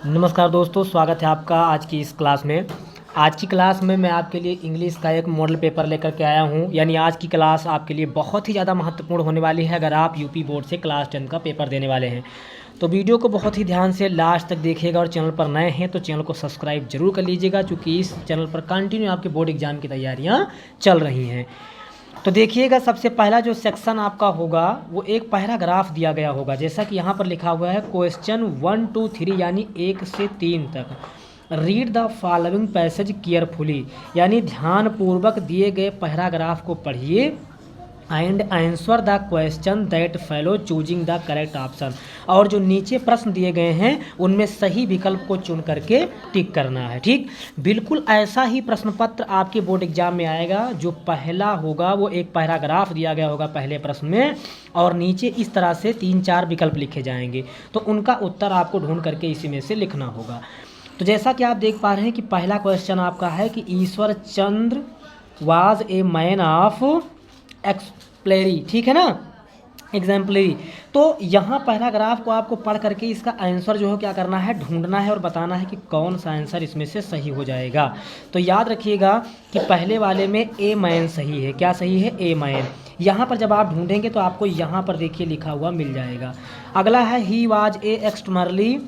नमस्कार दोस्तों, स्वागत है आपका आज की इस क्लास में। आज की क्लास में मैं आपके लिए इंग्लिश का एक मॉडल पेपर लेकर के आया हूं। यानी आज की क्लास आपके लिए बहुत ही ज़्यादा महत्वपूर्ण होने वाली है अगर आप यूपी बोर्ड से क्लास 10 का पेपर देने वाले हैं। तो वीडियो को बहुत ही ध्यान से लास्ट तक देखिएगा और चैनल पर नए हैं तो चैनल को सब्सक्राइब जरूर कर लीजिएगा, क्योंकि इस चैनल पर कंटिन्यू आपके बोर्ड एग्जाम की तैयारियाँ चल रही हैं। तो देखिएगा, सबसे पहला जो सेक्शन आपका होगा वो एक पैराग्राफ दिया गया होगा, जैसा कि यहाँ पर लिखा हुआ है क्वेश्चन 1 2 3 यानी 1 से 3 तक। Read the following passage carefully, यानी ध्यानपूर्वक दिए गए पैराग्राफ को पढ़िए and answer the question that follow choosing the correct option. और जो नीचे प्रश्न दिए गए हैं उनमें सही विकल्प को चुन करके टिक करना है। ठीक, बिल्कुल ऐसा ही प्रश्न पत्र आपके बोर्ड एग्जाम में आएगा। जो पहला होगा वो एक पैराग्राफ दिया गया होगा पहले प्रश्न में, और नीचे इस तरह से 3-4 विकल्प लिखे जाएंगे, तो उनका उत्तर आपको ढूंढ करके इसी में से लिखना होगा। तो जैसा कि आप देख पा रहे हैं कि पहला क्वेश्चन आपका है कि Ishwar Chandra was a man of एक्सप्लेरी, ठीक है ना, एग्जाम्पलरी। तो यहाँ पैराग्राफ को आपको पढ़ करके इसका आंसर जो है क्या करना है, ढूंढना है और बताना है कि कौन सा आंसर इसमें से सही हो जाएगा। तो याद रखिएगा कि पहले वाले में ए मैन सही है। क्या सही है? A man. यहाँ पर जब आप ढूंढेंगे तो आपको यहाँ पर देखिए लिखा हुआ मिल जाएगा। अगला है ही वाज ए एक्सट्रीमली,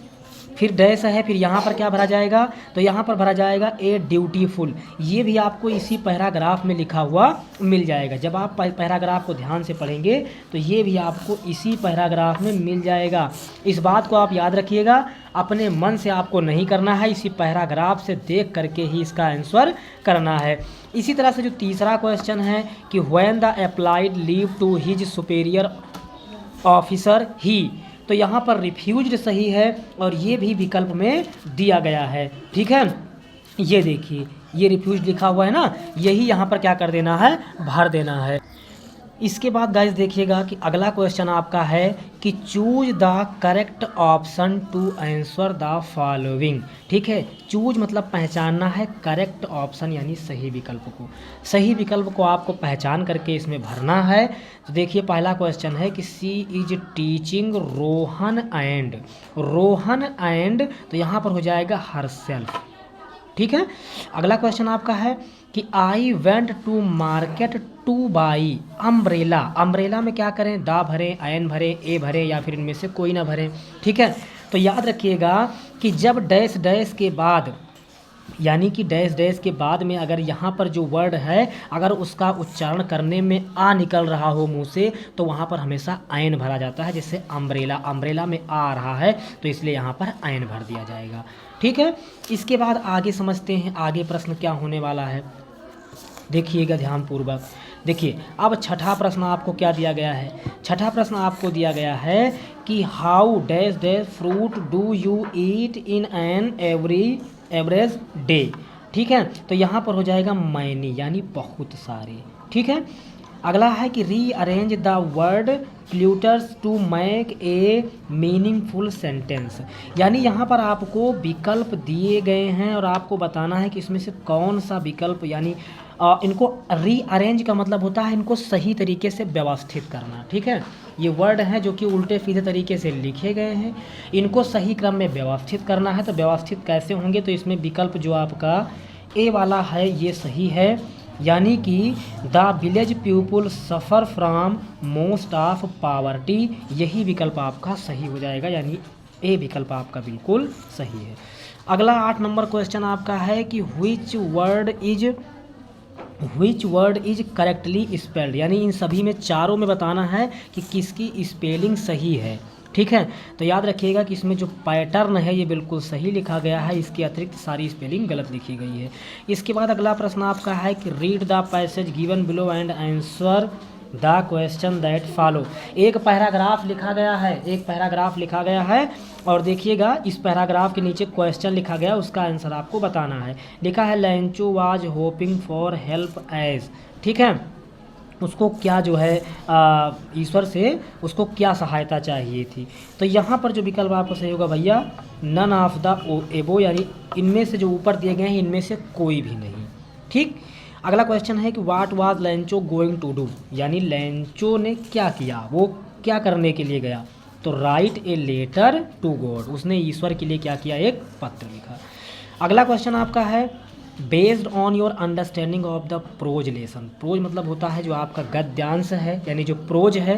फिर डैश है, फिर यहाँ पर क्या भरा जाएगा, तो यहाँ पर भरा जाएगा ए ड्यूटीफुल। ये भी आपको इसी पैराग्राफ में लिखा हुआ मिल जाएगा। जब आप पैराग्राफ को ध्यान से पढ़ेंगे तो ये भी आपको इसी पैराग्राफ में मिल जाएगा। इस बात को आप याद रखिएगा, अपने मन से आपको नहीं करना है, इसी पैराग्राफ से देख करके ही इसका आंसर करना है। इसी तरह से जो तीसरा क्वेश्चन है कि when the applied leave to his superior officer he, तो यहाँ पर रिफ्यूज्ड सही है और ये भी विकल्प में दिया गया है। ठीक है, ये देखिए ये रिफ्यूज्ड लिखा हुआ है ना, यही यहाँ पर क्या कर देना है, भर देना है। इसके बाद गाइस देखिएगा कि अगला क्वेश्चन आपका है कि choose the correct option to answer the following. ठीक है, चूज मतलब पहचानना है, करेक्ट ऑप्शन यानी सही विकल्प को। सही विकल्प को आपको पहचान करके इसमें भरना है। तो देखिए पहला क्वेश्चन है कि सी इज टीचिंग रोहन एंड, तो यहाँ पर हो जाएगा हरसेल्फ। ठीक है, अगला क्वेश्चन आपका है कि I went to market to buy umbrella. Umbrella में क्या करें, दा भरें, एन भरें, ए भरें, या फिर इनमें से कोई ना भरें। ठीक है, तो याद रखिएगा कि जब डैश डैश के बाद, यानी कि डैश डैश के बाद में अगर यहाँ पर जो वर्ड है अगर उसका उच्चारण करने में आ निकल रहा हो मुंह से, तो वहाँ पर हमेशा आयन भरा जाता है। जैसे अम्ब्रेला, अम्ब्रेला में आ रहा है तो इसलिए यहाँ पर आयन भर दिया जाएगा। ठीक है, इसके बाद आगे समझते हैं आगे प्रश्न क्या होने वाला है। देखिएगा ध्यानपूर्वक। देखिए अब छठा प्रश्न आपको क्या दिया गया है। छठा प्रश्न आपको दिया गया है कि how dash dash fruit do you eat in an average day. ठीक है, तो यहाँ पर हो जाएगा मैनी, यानी बहुत सारे। ठीक है, अगला है कि rearrange the word plutters to make a meaningful sentence, यानी यहाँ पर आपको विकल्प दिए गए हैं और आपको बताना है कि इसमें से कौन सा विकल्प, यानी इनको रीअरेंज का मतलब होता है इनको सही तरीके से व्यवस्थित करना। ठीक है, ये वर्ड हैं जो कि उल्टे सीधे तरीके से लिखे गए हैं, इनको सही क्रम में व्यवस्थित करना है। तो व्यवस्थित कैसे होंगे, तो इसमें विकल्प जो आपका ए वाला है ये सही है, यानी कि the village people suffer from most of poverty, यही विकल्प आपका सही हो जाएगा, यानी ए विकल्प आपका बिल्कुल सही है। अगला 8 नंबर क्वेश्चन आपका है कि which word is correctly spelled, यानी इन सभी में चारों में बताना है कि किसकी स्पेलिंग सही है। ठीक है, तो याद रखिएगा कि इसमें जो पैटर्न है ये बिल्कुल सही लिखा गया है, इसके अतिरिक्त सारी स्पेलिंग गलत लिखी गई है। इसके बाद अगला प्रश्न आपका है कि read the passage given below and answer the question that follow. एक पैराग्राफ लिखा गया है और देखिएगा इस पैराग्राफ के नीचे क्वेश्चन लिखा गया, उसका आंसर आपको बताना है। लिखा है Lencho was hoping for help as. ठीक है, उसको क्या जो है ईश्वर से उसको क्या सहायता चाहिए थी। तो यहाँ पर जो विकल्प आपको सही होगा भैया, नन ऑफ द एबो, यानी इनमें से जो ऊपर दिए गए हैं इनमें से कोई भी नहीं। ठीक, अगला क्वेश्चन है कि what was Lencho going to do, यानी लेंचो ने क्या किया, वो क्या करने के लिए गया। तो write a letter to God, उसने ईश्वर के लिए क्या किया, एक पत्र लिखा। अगला क्वेश्चन आपका है based on your understanding of the prose lesson. Prose मतलब होता है जो आपका गद्यांश है, यानी जो प्रोज है,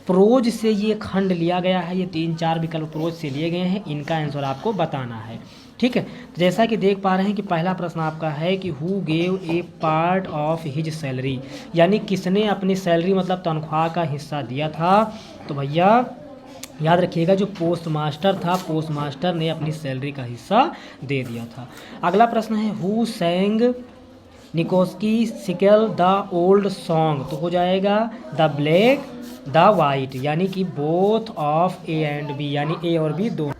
प्रोज से ये खंड लिया गया है, ये 3-4 विकल्प प्रोज से लिए गए हैं, इनका आंसर आपको बताना है। ठीक है, तो जैसा कि देख पा रहे हैं कि पहला प्रश्न आपका है कि who gave a part of his salary, यानी किसने अपनी सैलरी मतलब तनख्वाह का हिस्सा दिया था। तो भैया याद रखिएगा जो पोस्ट मास्टर था, पोस्ट मास्टर ने अपनी सैलरी का हिस्सा दे दिया था। अगला प्रश्न है हु सैंग निकोस्की सिकल द ओल्ड सॉन्ग, तो हो जाएगा द ब्लैक द वाइट, यानी कि both of A and B, यानी ए और बी दो।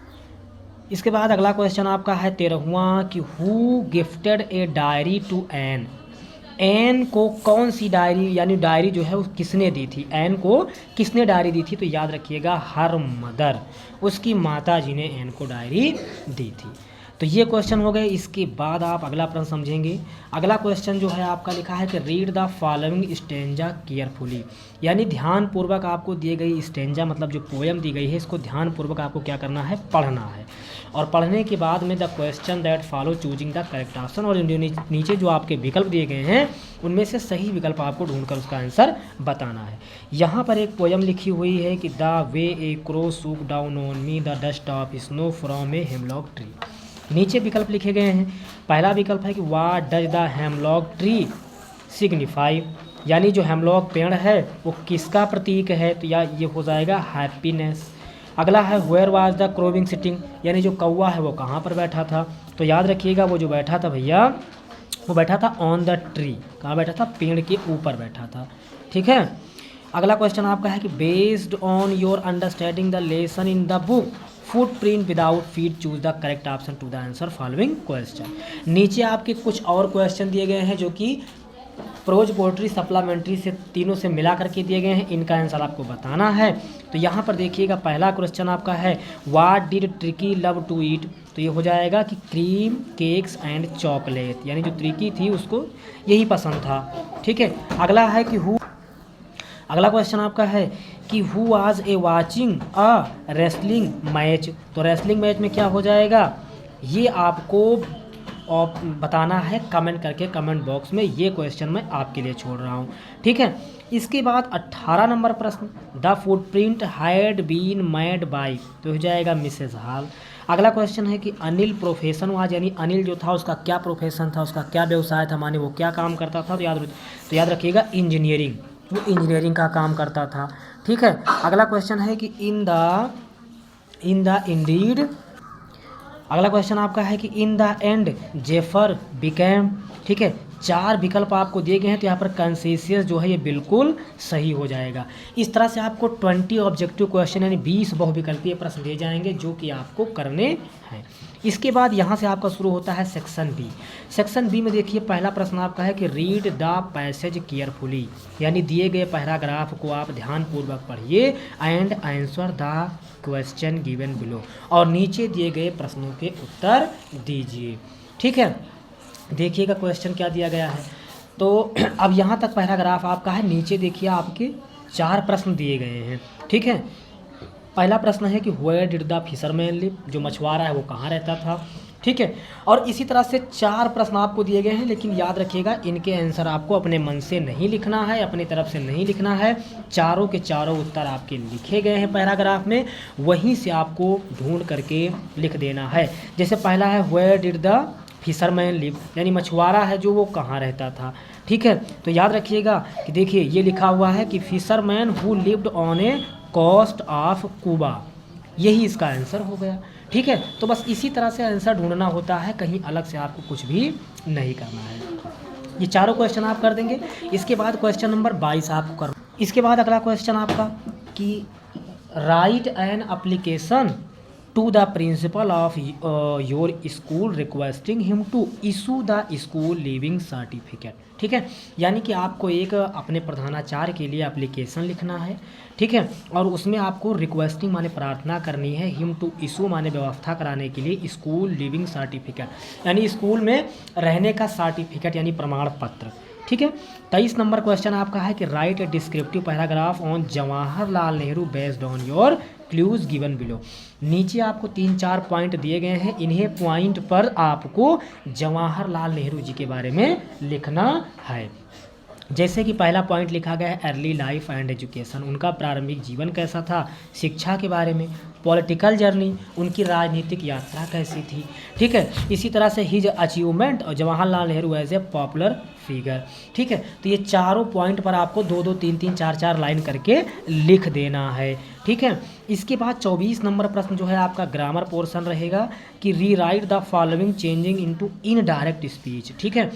इसके बाद अगला क्वेश्चन आपका है 13वां कि who gifted a diary to Anne. Anne को कौन सी डायरी, यानी डायरी जो है वो किसने दी थी, एन को किसने डायरी दी थी। तो याद रखिएगा हर मदर, उसकी माता जी ने एन को डायरी दी थी। तो ये क्वेश्चन हो गए। इसके बाद आप अगला प्रश्न समझेंगे। अगला क्वेश्चन जो है आपका लिखा है कि read the following stanza carefully, यानी ध्यानपूर्वक आपको दिए गई स्टेंजा मतलब जो पोएम दी गई है इसको ध्यानपूर्वक आपको क्या करना है, पढ़ना है। और पढ़ने के बाद में the question that follow choosing the correct option, और नीचे जो आपके विकल्प दिए गए हैं उनमें से सही विकल्प आपको ढूंढकर उसका आंसर बताना है। यहाँ पर एक पोएम लिखी हुई है कि the way a crow shook down on me the dust of snow from a hemlock tree. नीचे विकल्प लिखे गए हैं। पहला विकल्प है कि what does the hemlock tree signify, यानी जो हेमलॉक पेड़ है वो किसका प्रतीक है, तो या ये हो जाएगा हैप्पीनेस। अगला है वेयर वाज द क्रोविंग सिटिंग, यानी जो कौवा है वो कहाँ पर बैठा था। तो याद रखिएगा वो जो बैठा था भैया वो बैठा था ऑन द ट्री, कहाँ बैठा था, पेड़ के ऊपर बैठा था। ठीक है, अगला क्वेश्चन आपका है कि based on your understanding the lesson in the book footprint without feet choose the correct option to the answer following question. नीचे आपके कुछ और क्वेश्चन दिए गए हैं जो कि प्रोज पोएट्री सप्लीमेंट्री से तीनों से मिला करके दिए गए हैं, इनका आंसर आपको बताना है। तो यहाँ पर देखिएगा पहला क्वेश्चन आपका है what did Tricki love to eat, तो ये हो जाएगा कि क्रीम केक्स एंड चॉकलेट, यानी जो ट्रिकी थी उसको यही पसंद था। ठीक है, अगला है कि अगला क्वेश्चन आपका है कि who was a watching a wrestling match, तो रेसलिंग मैच में क्या हो जाएगा ये आपको बताना है कमेंट करके, कमेंट बॉक्स में। ये क्वेश्चन मैं आपके लिए छोड़ रहा हूँ। ठीक है, इसके बाद 18 नंबर प्रश्न the footprint had been made by, तो हो जाएगा मिसेस हॉल। अगला क्वेश्चन है कि अनिल प्रोफेशन वाज, यानी अनिल जो था उसका क्या प्रोफेशन था, उसका क्या व्यवसाय था, माने वो क्या काम करता था। तो याद रखिएगा इंजीनियरिंग, वो इंजीनियरिंग का काम करता था। ठीक है, अगला क्वेश्चन है कि इन द इंडीड, अगला क्वेश्चन आपका है कि इन द एंड जेफर बिकेम। ठीक है, 4 विकल्प आपको दिए गए हैं, तो यहाँ पर कंसेसियस जो है ये बिल्कुल सही हो जाएगा। इस तरह से आपको 20 ऑब्जेक्टिव क्वेश्चन यानी 20 बहुविकल्पीय प्रश्न दिए जाएंगे जो कि आपको करने हैं। इसके बाद यहाँ से आपका शुरू होता है सेक्शन बी। सेक्शन बी में देखिए पहला प्रश्न आपका है कि रीड द पैसेज केयरफुली, यानी दिए गए पैराग्राफ को आप ध्यानपूर्वक पढ़िए and answer the question given below, और नीचे दिए गए प्रश्नों के उत्तर दीजिए। ठीक है, देखिएगा क्वेश्चन क्या दिया गया है। तो अब यहाँ तक पैराग्राफ आपका है, नीचे देखिए आपके 4 प्रश्न दिए गए हैं। ठीक है, पहला प्रश्न है कि where did the fisherman live, जो मछुआरा है वो कहाँ रहता था। ठीक है, और इसी तरह से 4 प्रश्न आपको दिए गए हैं, लेकिन याद रखिएगा इनके आंसर आपको अपने मन से नहीं लिखना है, अपनी तरफ से नहीं लिखना है। चारों के चारों उत्तर आपके लिखे गए हैं पैराग्राफ में, वहीं से आपको ढूंढ करके लिख देना है। जैसे पहला है where did the fisherman live, यानी मछुआरा है जो वो कहाँ रहता था। ठीक है, तो याद रखिएगा कि देखिए ये लिखा हुआ है कि fisherman who lived on a coast of Cuba, यही इसका आंसर हो गया। ठीक है, तो बस इसी तरह से आंसर ढूंढना होता है, कहीं अलग से आपको कुछ भी नहीं करना है। ये चारों क्वेश्चन आप कर देंगे। इसके बाद क्वेश्चन नंबर 22 आपको कर, इसके बाद अगला क्वेश्चन आपका कि write an application to the principal of your school requesting him to issue the school leaving certificate. ठीक है, यानी कि आपको एक अपने प्रधानाचार्य के लिए एप्लीकेशन लिखना है। ठीक है, और उसमें आपको रिक्वेस्टिंग माने प्रार्थना करनी है, हिम टू इशू माने व्यवस्था कराने के लिए स्कूल लिविंग सर्टिफिकेट, यानी स्कूल में रहने का सर्टिफिकेट यानी प्रमाण पत्र। ठीक है। 23 नंबर क्वेश्चन आपका है कि right A descriptive paragraph on Jawaharlal Nehru based on your clues given below. नीचे आपको 3-4 पॉइंट दिए गए हैं, इन्हें पॉइंट पर आपको जवाहरलाल नेहरू जी के बारे में लिखना है। जैसे कि पहला पॉइंट लिखा गया है अर्ली लाइफ एंड एजुकेशन, उनका प्रारंभिक जीवन कैसा था, शिक्षा के बारे में। पॉलिटिकल जर्नी, उनकी राजनीतिक यात्रा कैसी थी, ठीक है। इसी तरह से हिज अचीवमेंट और Jawaharlal Nehru as a popular figure, ठीक है। तो ये चारों पॉइंट पर आपको 2-2, 3-3, 4-4 लाइन करके लिख देना है, ठीक है। इसके बाद 24 नंबर प्रश्न जो है आपका ग्रामर पोर्शन रहेगा कि rewrite the following changing into indirect speech, ठीक है।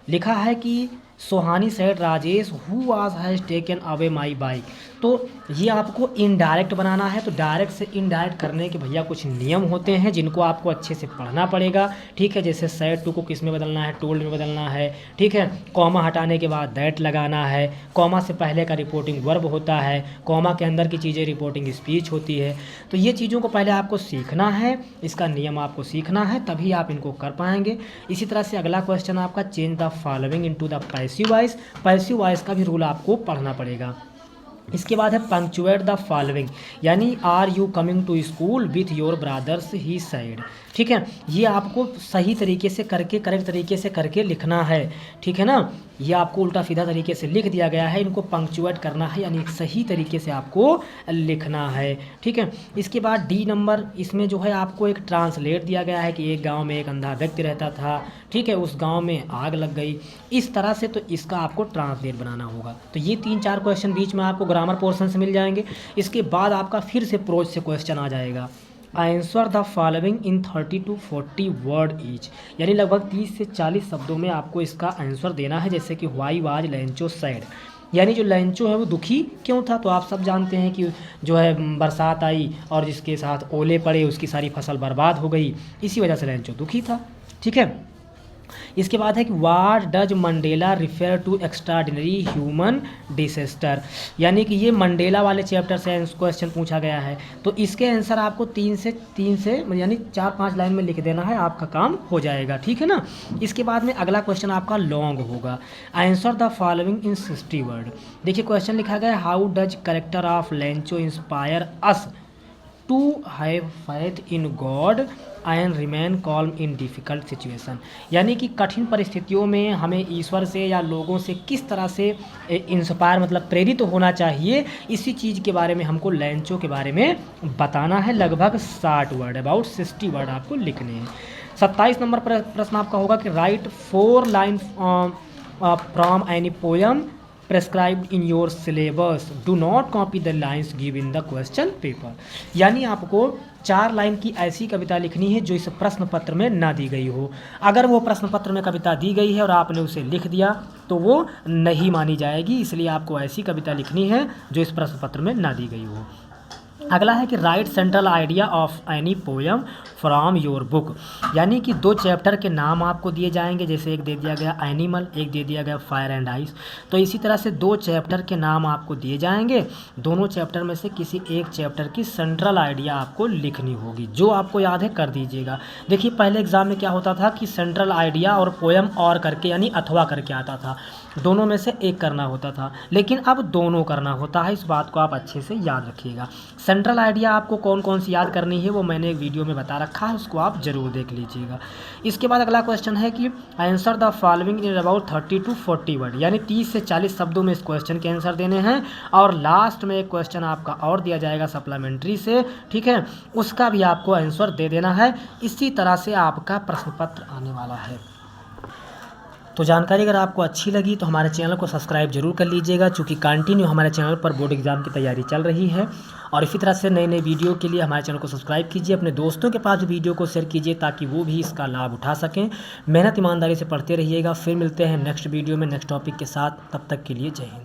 लिखा है कि Sohani said Rajesh who was has taken away my bike, तो ये आपको इनडायरेक्ट बनाना है। तो डायरेक्ट से इनडायरेक्ट करने के भैया कुछ नियम होते हैं जिनको आपको अच्छे से पढ़ना पड़ेगा, ठीक है। जैसे सेड टू को किस में बदलना है, टोल्ड में बदलना है, ठीक है। कॉमा हटाने के बाद दैट लगाना है, कॉमा से पहले का रिपोर्टिंग वर्ब होता है, कॉमा के अंदर की चीज़ें रिपोर्टिंग स्पीच होती है। तो ये चीज़ों को पहले आपको सीखना है, इसका नियम आपको सीखना है, तभी आप इनको कर पाएंगे। इसी तरह से अगला क्वेश्चन आपका change the following into the passive voice, passive voice का भी रूल आपको पढ़ना पड़ेगा। इसके बाद है पंक्चुएट द फॉलोइंग, यानी are you coming to school with your brothers he side, ठीक है। ये आपको सही तरीके से करके, करेक्ट तरीके से करके लिखना है, ठीक है ना। ये आपको उल्टा सीधा तरीके से लिख दिया गया है, इनको पंक्चुएट करना है, यानी सही तरीके से आपको लिखना है, ठीक है। इसके बाद डी नंबर, इसमें जो है आपको एक ट्रांसलेट दिया गया है कि एक गांव में एक अंधा व्यक्ति रहता था, ठीक है, उस गांव में आग लग गई, इस तरह से। तो इसका आपको ट्रांसलेट बनाना होगा। तो ये 3-4 क्वेश्चन बीच में आपको ग्रामर पोर्शन से मिल जाएंगे। इसके बाद आपका फिर से प्रोज से क्वेश्चन आ जाएगा, answer the following in 30 to 40 word each, यानी लगभग 30 से 40 शब्दों में आपको इसका आंसर देना है। जैसे कि व्हाई वाज लेंचो सैड, यानी जो लेंचो है वो दुखी क्यों था। तो आप सब जानते हैं कि जो है बरसात आई और जिसके साथ ओले पड़े उसकी सारी फसल बर्बाद हो गई, इसी वजह से लेंचो दुखी था, ठीक है। इसके बाद है कि what does Mandela refer to extraordinary human disaster, यानी कि ये मंडेला वाले चैप्टर से क्वेश्चन पूछा गया है। तो इसके आंसर आपको 3 से यानी 4-5 लाइन में लिख देना है, आपका काम हो जाएगा, ठीक है ना। इसके बाद में अगला क्वेश्चन आपका लॉन्ग होगा, answer the following in 60 word. देखिए क्वेश्चन लिखा गया है how does character of Lencho inspire us to have faith in God and remain calm in difficult situation, यानी कि कठिन परिस्थितियों में हमें ईश्वर से या लोगों से किस तरह से इंस्पायर मतलब प्रेरित तो होना चाहिए, इसी चीज़ के बारे में हमको लेंचो के बारे में बताना है। लगभग 60 वर्ड, अबाउट 60 वर्ड आपको लिखने हैं। 27 नंबर प्रश्न आपका होगा कि right 4 line from any poem prescribed in your syllabus, do not copy the lines give in the question paper, यानी आपको 4 लाइन की ऐसी कविता लिखनी है जो इस प्रश्न पत्र में ना दी गई हो। अगर वो प्रश्न पत्र में कविता दी गई है और आपने उसे लिख दिया तो वो नहीं मानी जाएगी, इसलिए आपको ऐसी कविता लिखनी है जो इस प्रश्न पत्र में ना दी गई हो। अगला है कि right central idea of any poem from your book, यानी कि 2 चैप्टर के नाम आपको दिए जाएंगे। जैसे एक दे दिया गया एनिमल, एक दे दिया गया फायर एंड आइस, तो इसी तरह से 2 चैप्टर के नाम आपको दिए जाएंगे। दोनों चैप्टर में से किसी एक चैप्टर की सेंट्रल आइडिया आपको लिखनी होगी, जो आपको याद है कर दीजिएगा। देखिए पहले एग्जाम में क्या होता था कि सेंट्रल आइडिया और पोएम और करके यानी अथवा करके आता था, दोनों में से एक करना होता था, लेकिन अब दोनों करना होता है। इस बात को आप अच्छे से याद रखिएगा। सेंट्रल आइडिया आपको कौन कौन सी याद करनी है वो मैंने एक वीडियो में बता रखा है, उसको आप जरूर देख लीजिएगा। इसके बाद अगला क्वेश्चन है कि answer the following in about 30 to 40 word, यानी 30 से 40 शब्दों में इस क्वेश्चन के आंसर देने हैं। और लास्ट में एक क्वेश्चन आपका और दिया जाएगा सप्लीमेंट्री से, ठीक है, उसका भी आपको आंसर दे देना है। इसी तरह से आपका प्रश्न पत्र आने वाला है। तो जानकारी अगर आपको अच्छी लगी तो हमारे चैनल को सब्सक्राइब जरूर कर लीजिएगा, चूँकि कंटिन्यू हमारे चैनल पर बोर्ड एग्जाम की तैयारी चल रही है। और इसी तरह से नए नए वीडियो के लिए हमारे चैनल को सब्सक्राइब कीजिए, अपने दोस्तों के पास भी वीडियो को शेयर कीजिए ताकि वो भी इसका लाभ उठा सकें। मेहनत ईमानदारी से पढ़ते रहिएगा। फिर मिलते हैं नेक्स्ट वीडियो में नेक्स्ट टॉपिक के साथ, तब तक के लिए जय हिंद।